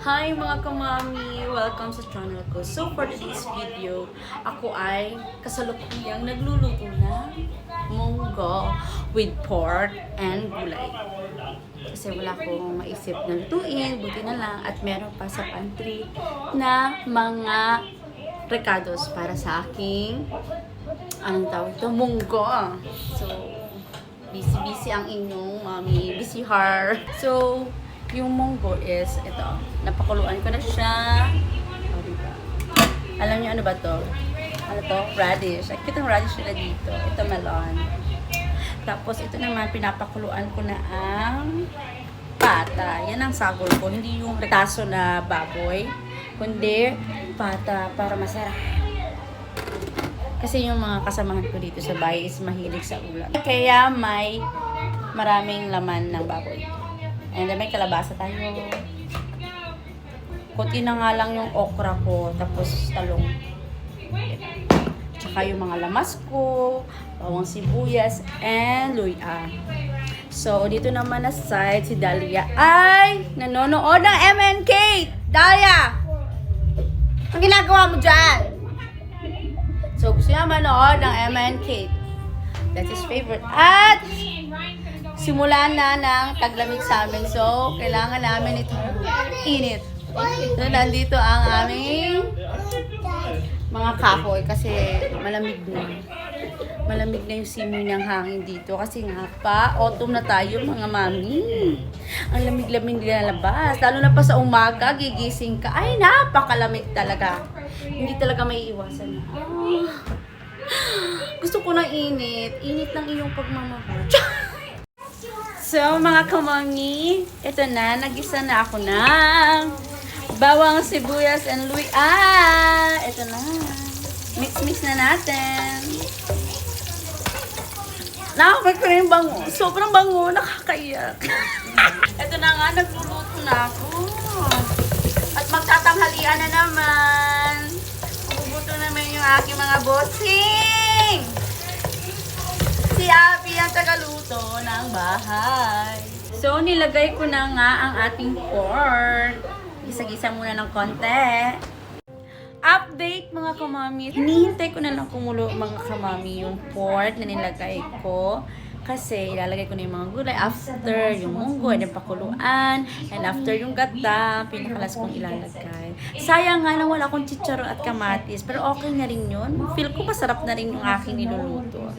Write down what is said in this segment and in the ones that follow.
Hi mga kamami! Welcome sa channel ko. So for today's video, ako ay kasalukuyang nagluluto ng munggo with pork and gulay. Kasi wala akong maisip na lutuin, buti na lang at meron pa sa pantry na mga recados para sa aking anong tawag ito? Munggo. So, busy-busy ang inyong mami. Busy her. So, yung munggo is ito. Napakuluan ko na siya. Oh, diba? Alam niyo ano ba to? Ano to? Radish. Ay, kitang radish nila dito. Ito melon. Tapos ito naman pinapakuluan ko na ang pata. Yan ang sagol ko. Hindi yung retaso na baboy. Kundi pata para masarap. Kasi yung mga kasamahan ko dito sa bahay is mahilig sa ulam. Kaya may maraming laman ng baboy. And then may kalabasa tayo. Kunti na nga lang yung okra ko. Tapos talong. Tsaka yung mga lamas ko. Bawang sibuyas. And luya. So, dito naman na side, si Dalia ay nanonood ng MNK. Dalia! Ang ginagawa mo dyan? So, gusto niya manood ng MNK. That's his favorite. At simulan na ng taglamig sa amin. So, kailangan namin ito init. So, nandito ang aming mga kahoy kasi malamig na. Malamig na yung simoy ng hangin dito. Kasi nga pa, autumn na tayo mga mami. Ang lamig-lamig na labas. Lalo na pa sa umaga, gigising ka. Ay, napakalamig talaga. Hindi talaga may iwasan. Gusto ko ng init. Init ng iyong pagmamahal. So, mga kamami, ito na, nagisa na ako ng bawang sibuyas and luya. Ito na. Mix-mix na natin. Nakapag ko na yung bango. Sobrang bango, nakakaiyak. Ito na nga, nagluluto na ako. At magtatanghalian na naman. Bubuto naman yung aking mga bossing. Si Abby ang tagaluto ng bahay. So, nilagay ko na nga ang ating pork. Gisa-gisa muna ng konti. Update mga kamami. Hinihintay ko na lang kumulo mga kamami yung pork na nilagay ko. Kasi ilalagay ko na yung mga gulay after yung munggo and yung pakuluan and after yung gata, pinakalas kong ilalagay. Sayang nga lang wala akong chicharon at kamatis pero okay na rin yun. Feel ko masarap na rin yung aking niluluto.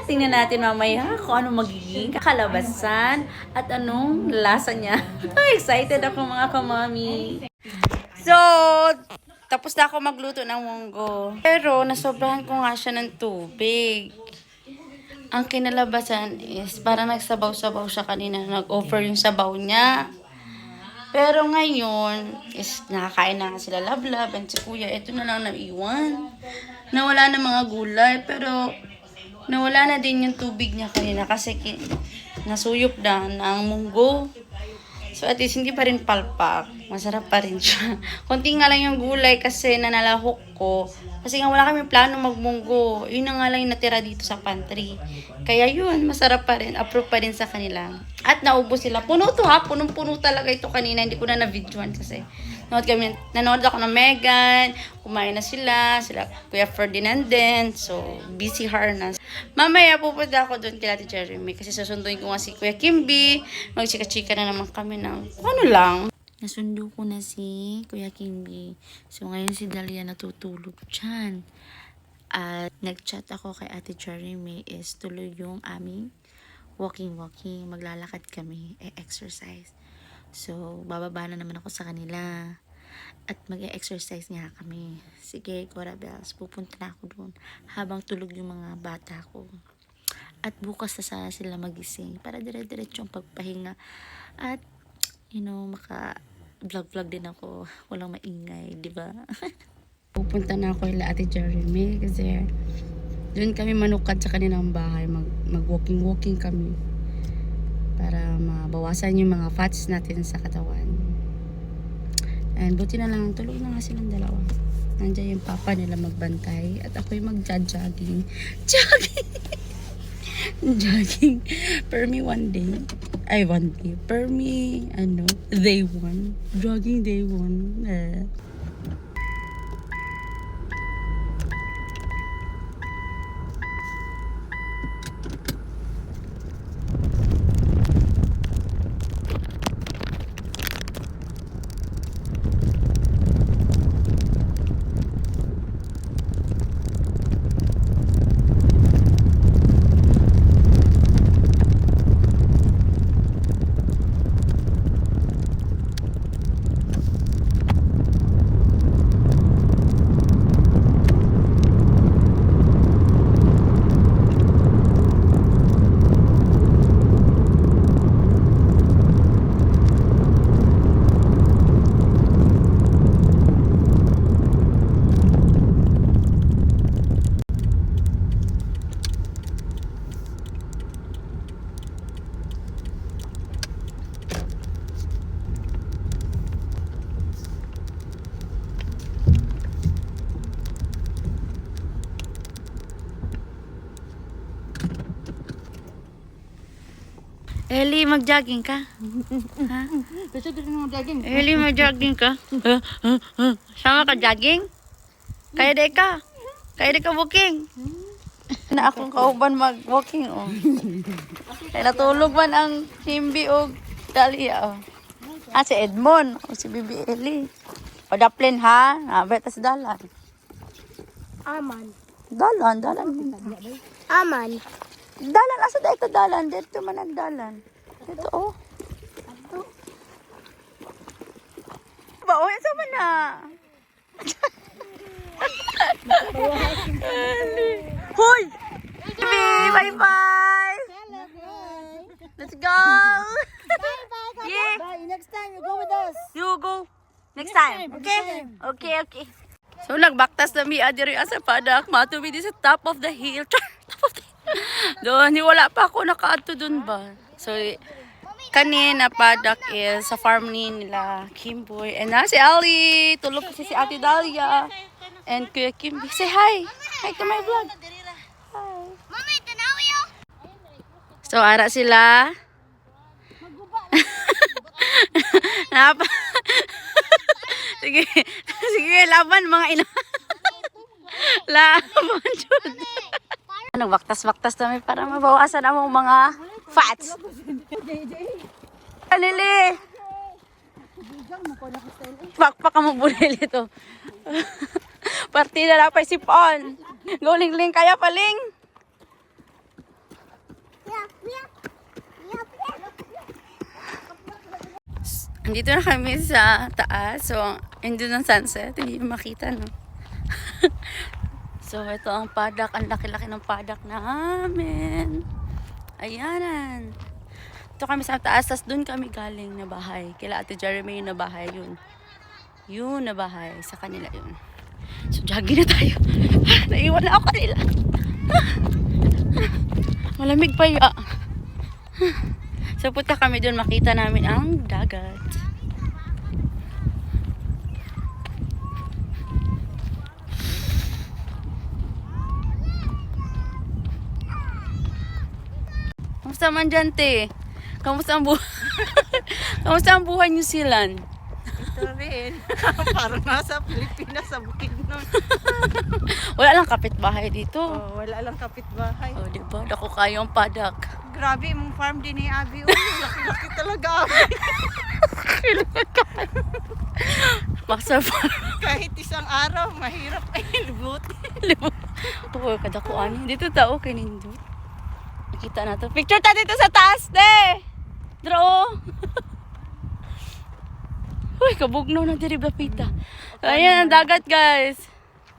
Tingnan natin mamaya kung ano magiging kalabasan at anong lasa niya. Excited ako mga kamami. So, tapos na ako magluto ng munggo. Pero nasobrahan ko nga siya ng tubig. Ang kinalabasan is parang nagsabaw-sabaw siya kanina. Nag-over yung sabaw niya. Pero ngayon is nakakain na sila Lablab and si Kuya. Ito na lang naiwan. Nawala na mga gulay pero nawala na din yung tubig niya kanina kasi nasuyop na ng munggo. So at least hindi pa rin palpak. Masarap pa rin siya. Konti nga lang yung gulay kasi nanalahok ko. Kasi nga wala kami plano magmunggo. Yun na nga lang yung natira dito sa pantry. Kaya yun, masarap pa rin. Approve pa rin sa kanila. At naubos sila. Puno to ha. Punong-puno talaga ito kanina. Hindi ko na na-videoan kasi. Nanood ako ng Megan. Kumain na sila. Sila Kuya Ferdinand din. So, busy her na. Mamaya pupunta ako doon kila Ate Jeremy. Kasi susunduin ko nga si Kuya Kimby. Magchika-chika na naman kami ng ano lang. Nasundo ko na si Kuya Kimby. So, ngayon si Dalia natutulog dyan. At nag-chat ako kay Ate Jeremy is tuloy yung aming walking. Maglalakad kami. Exercise. So, bababa na naman ako sa kanila. At mag-exercise nga kami. Sige, Cora Bells. Pupunta na ako doon. Habang tulog yung mga bata ko. At bukas na sana sila magising. Para dire-diretso yung pagpahinga. At, maka-vlog din ako. Walang maingay, di ba? Pupunta na ako kay Ate Jeremy. Kasi, doon kami manukad sa kanilang bahay. Mag-walking kami. Para mabawasan yung mga fats natin sa katawan. And buti na lang, tulog na nga silang dalawa. Nandiyan yung papa nila magbantay. At ako yung mag-jogging. Jogging! Jogging. Per me one day. Ay, one day. Per me, day one. Jogging day one. Eli, mag-jogging ka? Ha? Kasi gusto mo jogging. Eli, mag-jogging ka? Sama ka jogging? Kaya di ka? Kaya di ka walking? Na akong kauban mag-walking, oh. Kaya natulog man ang Himbi o Dalia, oh. Ah, si Edmond. O si Bibi Eli. O Daplin, ha? Nabet sa dalan. Aman. Dalan. Aman. Dalan, asa dahil ka dalan? Dito man ang dalan. Dito, oh. Ba, oh, isa man na. Hoy! Bibi, bye-bye! Let's go! Bye. Yeah. Bye. Next time you go with us. You go. Next time. Okay? Okay. So, nagbaktas na mi adiri asa padak. Matumi di sa top of the hill. Top of the hill. Doon, wala pa ako nakaadto doon ba. So, kanina padak is sa farm ni nila Kimboy. And na si Ali. Tulog kasi si Ate Dalia. And Kuya Kimby. Say hi. Hi to my vlog. Hi. Mami, tanaw yo. So, ara sila. Napa. Sige. Sige, laban mga ina. Laban, Jud. Nagbaktas-baktas namin para mabawasan ang mga fats. Kalili. Pakpak ang mabulil ito. Partida na pa sipon. Guling-ling kaya paling. Andito na kami sa taas. So, andun ang sunset. Hindi mo makita, no? So, ito ang padak. Ang laki-laki ng padak namin. Ayanan. Ito kami sa taas. Tapos dun kami galing na bahay. Kila Ate Jeremy yung na bahay yun. Yun na bahay. Sa kanila yun. So, jogging na tayo. Naiwan na ako kanila. Malamig pa ya. So, punta kami dun. Makita namin ang dagat. Kamusta man dyan, te? Kamusta ang buhay? Kamusta ang buhay New Zealand? Ito rin. Parang nasa Pilipinas sa Bukidnon. Wala lang kapitbahay dito. Oh, wala lang kapitbahay. Oh, diba? Dako kayong padak. Grabe, mong farm din ni Abi. Oh, laki-laki talaga, Abi. Maksa farm. Kahit isang araw, mahirap ay lubot. Oo, kadakuan. Dito tao kay nindot. Nakita na to. Picture ta dito sa taas, de! Draw! Uy, kabugnaw na diri Bapita. Ayan, ang dagat, guys.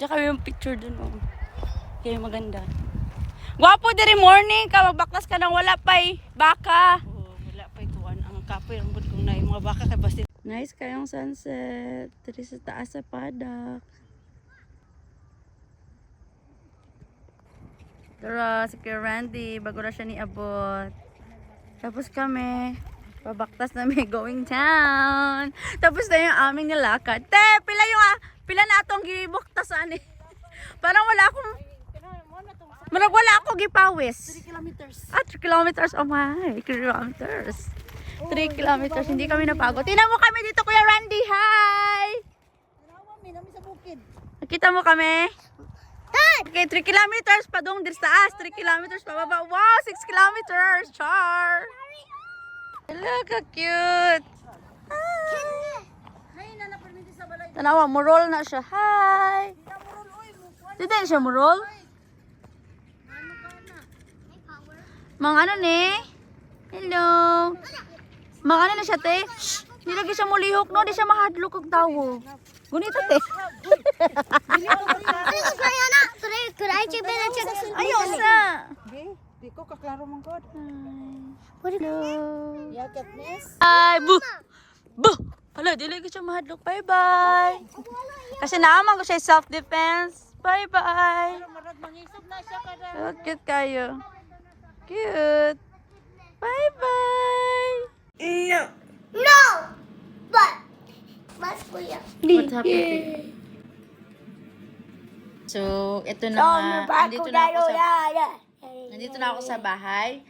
Diyan kami yung picture dun, oh. Kaya maganda. Gwapo diri morning ka, magbaklas ka nang wala pa'y baka. Oh, wala pa ituan. Ang kapoy, ang good kong na yung mga baka kay basta. Nice kayong sunset. Diri sa taas sa padak. Tara, si Kuya Randy, bago na siya niabot. Tapos kami, babaktas na may going down. Tapos na yung aming nilakad. Te, pila na atong gibuktasan eh. Parang wala akong... Marag wala ako gipawis. 3 kilometers. 3 kilometers. Oh my, kilometers. 3 kilometers. Hindi kami napagod. Tingnan mo kami dito, Kuya Randy. Hi! Tanawa mi nami sa bukid. Nakita mo kami? Okay, 3 kilometers pa doon sa taas. 3 kilometers pa baba. Wow, 6 kilometers. Char! Look, how cute. Nay na permiti sa balay. Tanawa, murol na siya. Hi! Namurol oy mo. Dito siya murol? Ano ka na? Mga ano ni? Hello. Mga ano na siya, te? Shh! Hindi lagi siya mulihok, no? Di siya mahadlok ang tawo. Gunito, te. Ayos na. Be, di ko kaklaro man god. Hello. Yakat miss. Bye! Bu! Bu! Hala, di lagi siya mahadlok. Bye-bye. Kasi naaman ko siya self-defense. Bye-bye. Marag mangisog na siya kada. Oh, cute kayo. Cute. Bye-bye. No! But, mas kuya. What happened? So, ito na nga. Nandito na ako sa bahay.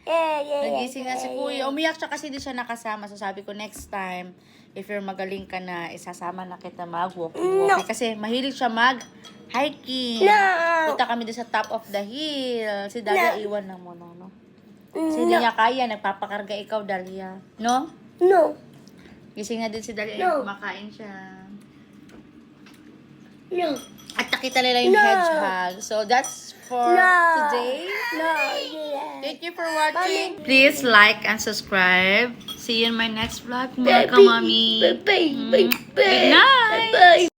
Nagising na si Kuya. Umiyak siya kasi di siya nakasama. So, sabi ko next time, if you're magaling ka na, isasama na kita mag-walking. Kasi mahilig siya mag-hiking. Punta kami doon sa top of the hill. Si Dalia iwan na muna, no? Kasi hindi niya kaya. Nagpapakarga ikaw, Dalia. No? No. Gising na din si Dalia. No. Kumakain siya. No. At nakita nila yung hedgehog. So, that's for today. No. Yeah. Thank you for watching. Please like and subscribe. See you in my next vlog, mga kamami. Bye. Bye. Good night. Bye.